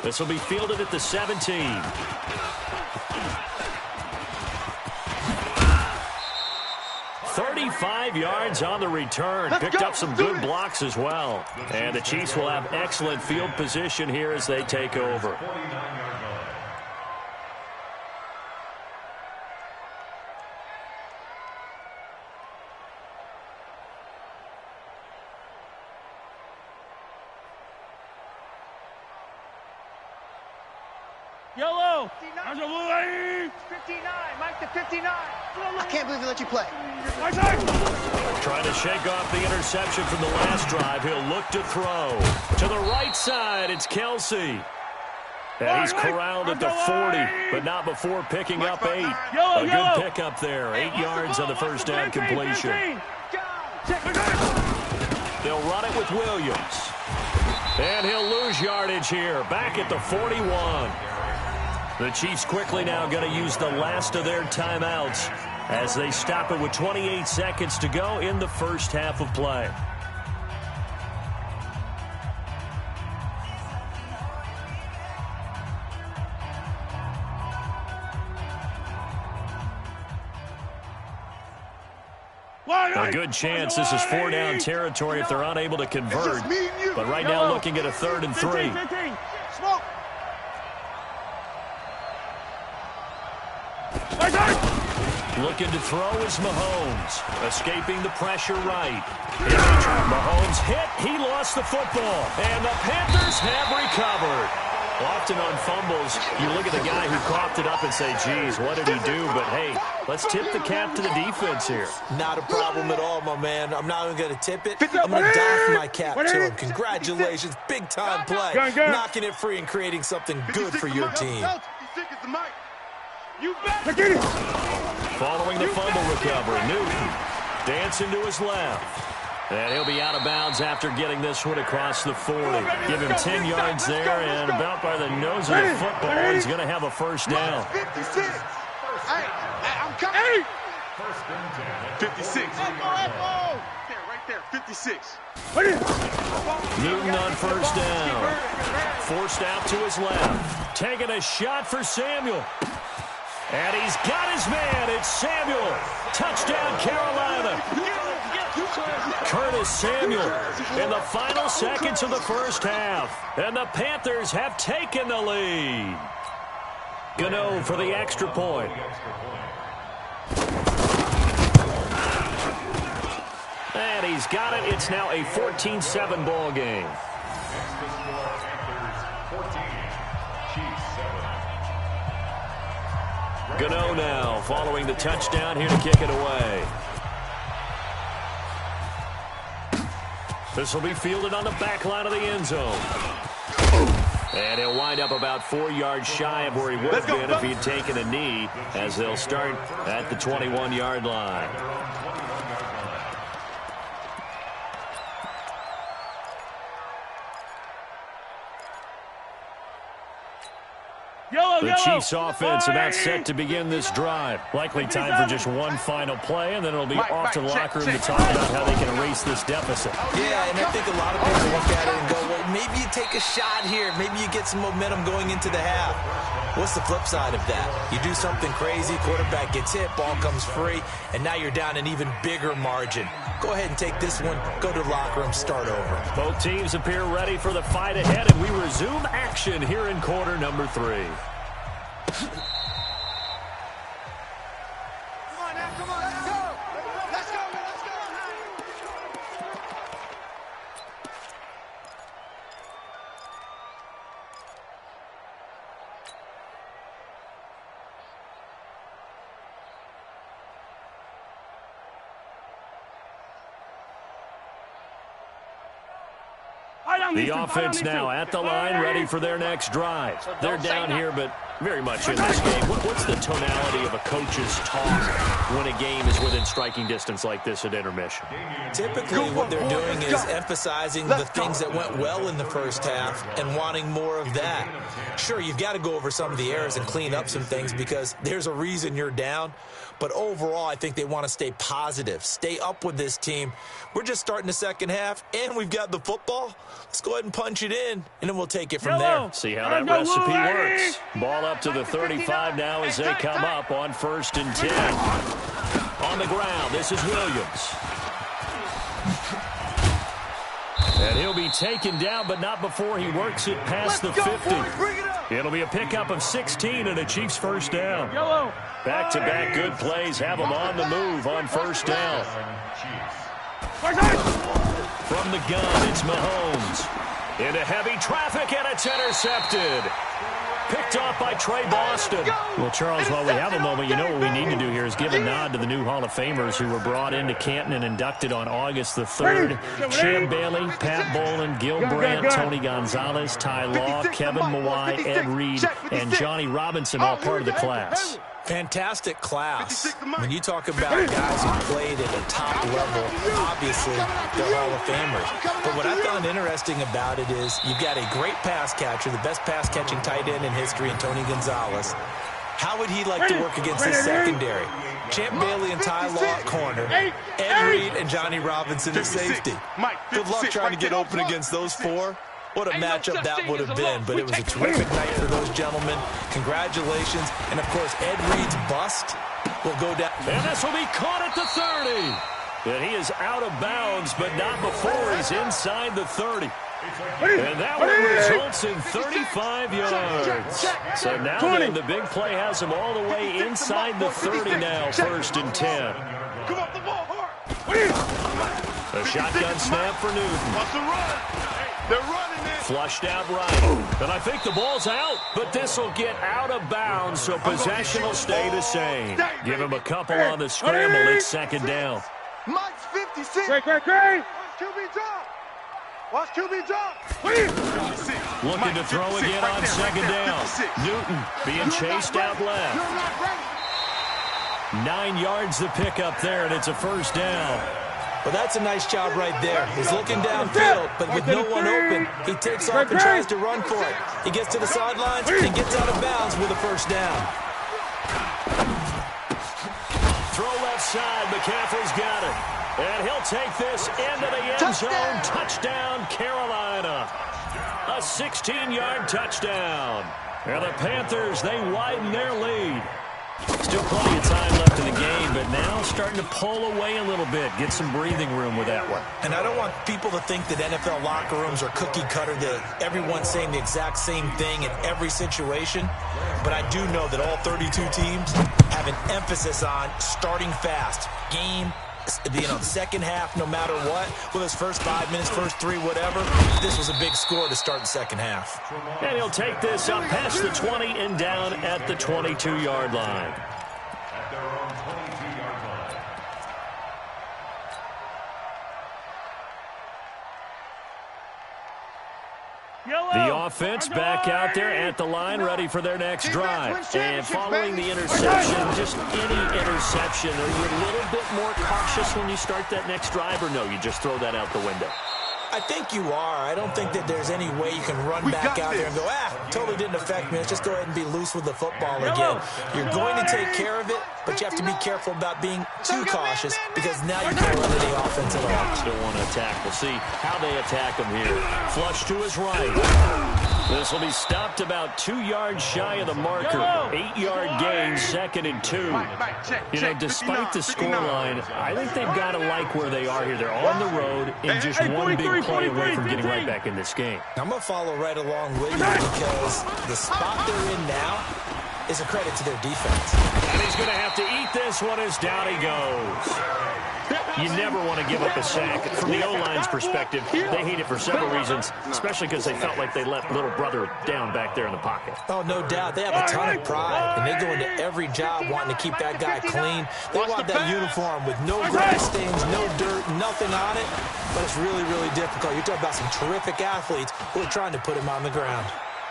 This will be fielded at the 17. 35 yards on the return. Picked up some good blocks as well. And the Chiefs will have excellent field position here as they take over. Yellow. 59. Mike to 59. I can't believe he let you play. Trying to shake off the interception from the last drive. He'll look to throw. To the right side, it's Kelsey. And he's corralled at the 40, but not before picking up 8. A good pickup there. 8 yards on the first down completion. They'll run it with Williams. And he'll lose yardage here. Back at the 41. The Chiefs quickly now going to use the last of their timeouts as they stop it with 28 seconds to go in the first half of play. A good chance this is 4-down territory if they're unable to convert. But right now looking at a 3rd and 3. Looking to throw is Mahomes. Escaping the pressure right. Mahomes hit. He lost the football. And the Panthers have recovered. Often on fumbles, you look at the guy who coughed it up and say, geez, what did he do? But, hey, let's tip the cap to the defense here. Not a problem at all, my man. I'm not even going to tip it. I'm going to doff my cap to him. Congratulations. Big-time play. Knocking it free and creating something good for your team. Following the fumble recovery, Newton dancing to his left. And he'll be out of bounds after getting this one across the 40. Give him 10 yards there, and about by the nose of the football, he's going to have a first down. 56. Hey, I'm coming. 56. Right there, 56. Newton on first down. Forced out to his left. Taking a shot for Samuel. And he's got his man. It's Samuel. Touchdown, Carolina. Curtis Samuel in the final seconds of the first half. And the Panthers have taken the lead. Gano for the extra point. And he's got it. It's now a 14-7 ball game. Gano now following the touchdown here to kick it away. This will be fielded on the back line of the end zone. And he'll wind up about 4 yards shy of where he would have been if he'd taken a knee, as they'll start at the 21-yard line. The Chiefs offense about set to begin this drive. Likely time for just one final play, and then it'll be off to the locker room to talk about how they can erase this deficit. Yeah, and I think a lot of people look at it and go, well, maybe you take a shot here. Maybe you get some momentum going into the half. What's the flip side of that? You do something crazy, quarterback gets hit, ball comes free, and now you're down an even bigger margin. Go ahead and take this one, go to the locker room, start over. Both teams appear ready for the fight ahead, and we resume action here in quarter number 3. Come on now, come on, let's go! Let's go, let's go! The offense now at the line, ready for their next drive. They're down here, but very much in this game. What's the tonality of a coach's talk when a game is within striking distance like this at intermission? Typically, what they're doing is emphasizing the things that went well in the first half and wanting more of that. Sure, you've got to go over some of the errors and clean up some things because there's a reason you're down. But overall, I think they want to stay positive, stay up with this team. We're just starting the second half, and we've got the football. Let's go ahead and punch it in, and then we'll take it from there. See how that recipe works. Ball up to the 35 now as they come up on 1st and 10. On the ground, this is Williams. And he'll be taken down, but not before he works it past the 50. It'll be a pickup of 16 and a Chiefs first down. Back-to-back good plays have them on the move on 1st down. From the gun, it's Mahomes. Into heavy traffic, and it's intercepted. picked off by Trey Boston. Well, Charles, while we have a moment, you know what we need to do here is give a nod to the new Hall of Famers who were brought into Canton and inducted on August the 3rd. Champ Bailey, Pat Bolin, Gil Brandt, Tony Gonzalez, Ty Law, Kevin Mawai, Ed Reed, and Johnny Robinson, all part of the class. Fantastic class. When you talk about guys who played at a top level, obviously they're Hall of Famers. But what I found interesting about it is you've got a great pass catcher, the best pass-catching tight end in history, in Tony Gonzalez. How would he like to work against his secondary? Champ Bailey and Ty Law at corner, Ed Reed and Johnny Robinson at safety. Good luck trying to get open against those four. What a matchup that would have been, but it was a terrific night for those gentlemen. Congratulations. And, of course, Ed Reed's bust will go down. And this will be caught at the 30. And he is out of bounds, but not before he's inside the 30. And that one results in 35 yards. So now then, the big play has him all the way inside the 30 now, 1st and 10. Come off the ball hard. A shotgun snap for Newton. They're running it. Flushed out right. And I think the ball's out, but this will get out of bounds, so possession will stay the same. Give him a couple on the scramble. It's 2nd down. Mike's 56. Great. QB drop. Watch QB drop. Looking to throw again on 2nd down. Newton being chased out left. 9 yards to pick up there, and it's a 1st down. Well, that's a nice job right there. He's looking downfield, but with no one open, he takes off and tries to run for it. He gets to the sidelines and gets out of bounds with a 1st down. Throw left side. McCaffrey's got it. And he'll take this into the end zone. Touchdown, Carolina. A 16-yard touchdown. And the Panthers, they widen their lead. Still plenty of time left in the game, but now starting to pull away a little bit. Get some breathing room with that one. And I don't want people to think that NFL locker rooms are cookie cutter, that everyone's saying the exact same thing in every situation. But I do know that all 32 teams have an emphasis on starting fast. Game, the second half, no matter what, with his first 5 minutes, first 3, whatever, this was a big score to start the second half. And he'll take this up past the 20 and down at the 22-yard line. At their own 22-yard line. The offense back out there at the line, ready for their next drive. And following the interception, just any interception, are you a little bit more cautious when you start that next drive, or no, you just throw that out the window? I think you are. I don't think that there's any way you can run back out there and go, totally didn't affect me. Let's just go ahead and be loose with the football again. You're going to take care of it, but you have to be careful about being too cautious because now you can't run any offense at all. Still want to attack. We'll see how they attack him here. Flush to his right. This will be stopped about 2 yards shy of the marker. 8-yard gain, 2nd and 2. You know, despite the scoreline, I think they've got to like where they are here. They're on the road and just one big play away from getting right back in this game. I'm going to follow right along with you because the spot they're in now is a credit to their defense. And he's going to have to eat this one as down he goes. You never want to give up a sack. From the O-line's perspective, they hate it for several reasons, especially because they felt like they let little brother down back there in the pocket. Oh, no doubt. They have a ton of pride, and they go into every job wanting to keep that guy clean. They want that uniform with no grass stains, no dirt, nothing on it, but it's really, really difficult. You're talking about some terrific athletes who are trying to put him on the ground.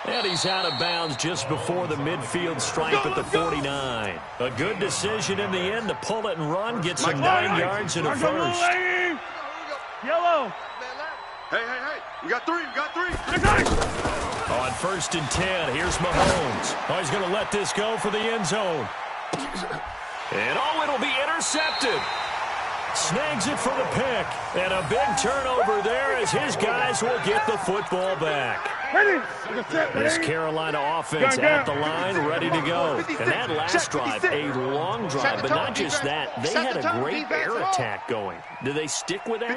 And he's out of bounds just before the midfield stripe at the 49. A good decision in the end to pull it and run. Gets him 9 yards and a first. Yellow. Hey. We got three. On 1st and 10, here's Mahomes. Oh, he's going to let this go for the end zone. And it'll be intercepted. Snags it for the pick. And a big turnover there as his guys will get the football back. This Carolina offense at the line, ready to go. And that last drive, a long drive, but not just that. They had a great air attack going. Do they stick with that?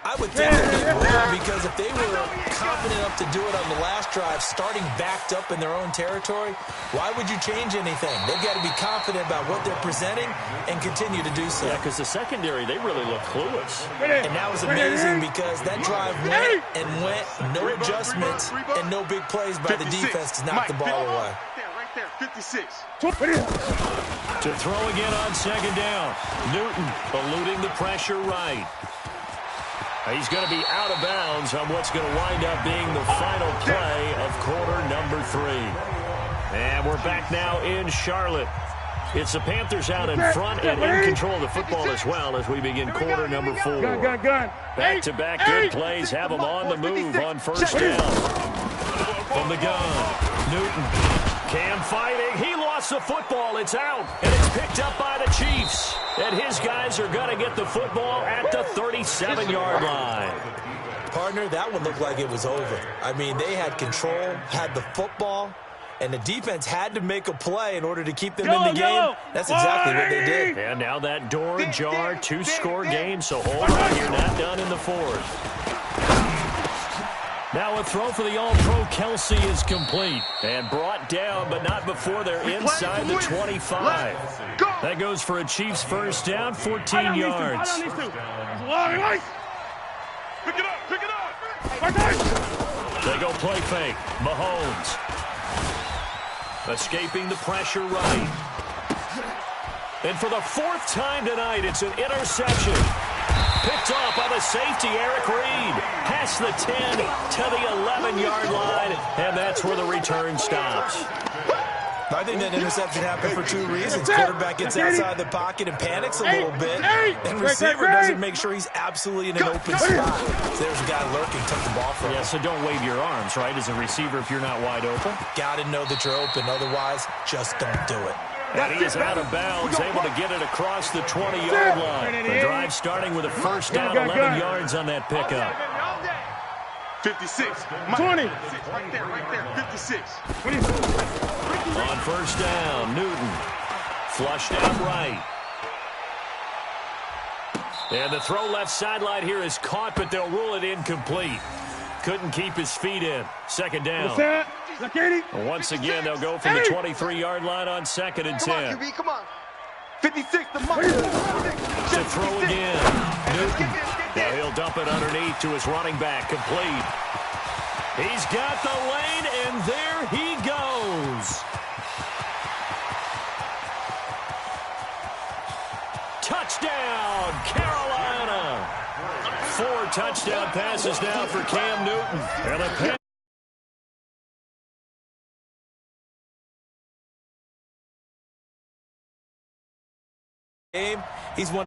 I would think that they would, because if they were confident enough to do it on the last drive, starting backed up in their own territory, why would you change anything? They've got to be confident about what they're presenting and continue to do so. Yeah, because the secondary, they really look clueless. And that was amazing because that drive went, no adjustments, and no big plays by the defense to knock the ball away. Right there, 56. To throw again on second down. Newton eluding the pressure right. He's going to be out of bounds on what's going to wind up being the final play of quarter number 3. And we're back now in Charlotte. It's the Panthers out in front and in control of the football as well as we begin quarter number 4. Back-to-back good plays have them on the move on first down. From the gun, Newton. Cam fighting. He lost the football. It's out. And it's picked up by the Chiefs. And his guys are going to get the football at the 37-yard line. Partner, that one looked like it was over. I mean, they had control, had the football, and the defense had to make a play in order to keep them in the game. That's exactly what they did. And now that door ajar, 2-score game, so hold on. You're not done in the 4th. Now a throw for the All-Pro Kelsey is complete and brought down, but not before they're inside the 25. That goes for a Chiefs first down, 14 yards. Pick it up. They go play fake. Mahomes escaping the pressure right. And for the 4th time tonight, it's an interception. Picked off by the safety, Eric Reed. Past the 10 to the 11-yard line, and that's where the return stops. I think that interception happened for 2 reasons. Quarterback gets outside the pocket and panics a little bit, and receiver doesn't make sure he's absolutely in an open spot. So there's a guy lurking, took the ball from him. Yeah, so don't wave your arms, right, as a receiver if you're not wide open. Got to know that you're open. Otherwise, just don't do it. And he is out of bounds, able to get it across the 20-yard line. The drive starting with a first down, 11 yards on that pickup. 56. 20. Right there. 56. On first down, Newton. Flushed out right. And the throw left sideline here is caught, but they'll rule it incomplete. Couldn't keep his feet in. Second down. Once again, they'll go from the 23-yard line on 2nd and 10. Come on. 56, the mark. To throw again. Newton. Now he'll dump it underneath to his running back. Complete. He's got the lane, and there he goes. Touchdown, Carolina. 4 touchdown passes now for Cam Newton. And a game. He's one.